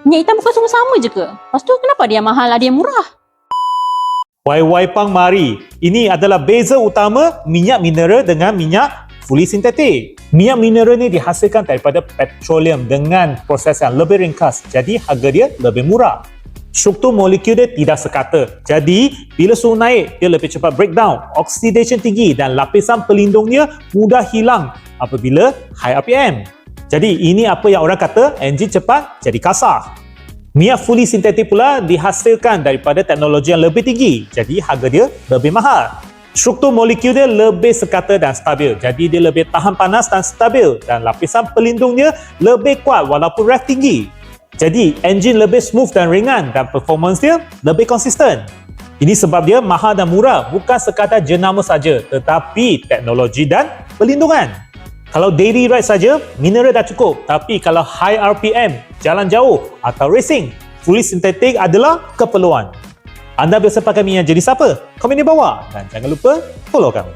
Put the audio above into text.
Minyak hitam bukan semua sama je ke? Lepas tu kenapa ada yang mahal, ada yang murah? Wai Pang mari. Ini adalah beza utama minyak mineral dengan minyak fully sintetik. Minyak mineral ni dihasilkan daripada petroleum dengan proses yang lebih ringkas. Jadi harga dia lebih murah. Struktur molekul dia tidak sekata. Jadi bila suhu naik, dia lebih cepat breakdown, oxidation tinggi dan lapisan pelindungnya mudah hilang apabila high RPM. Jadi ini apa yang orang kata enjin cepat jadi kasar. Minyak fully sintetik pula dihasilkan daripada teknologi yang lebih tinggi. Jadi harga dia lebih mahal. Struktur molekul dia lebih sekata dan stabil. Jadi dia lebih tahan panas dan stabil dan lapisan pelindungnya lebih kuat walaupun ref tinggi. Jadi enjin lebih smooth dan ringan dan performance dia lebih konsisten. Ini sebab dia mahal dan murah, bukan sekadar jenama saja tetapi teknologi dan pelindungan. Kalau daily ride saja, mineral dah cukup. Tapi kalau high RPM, jalan jauh atau racing, fully sintetik adalah keperluan. Anda biasa pakai minyak jenis apa? Komen di bawah dan jangan lupa follow kami.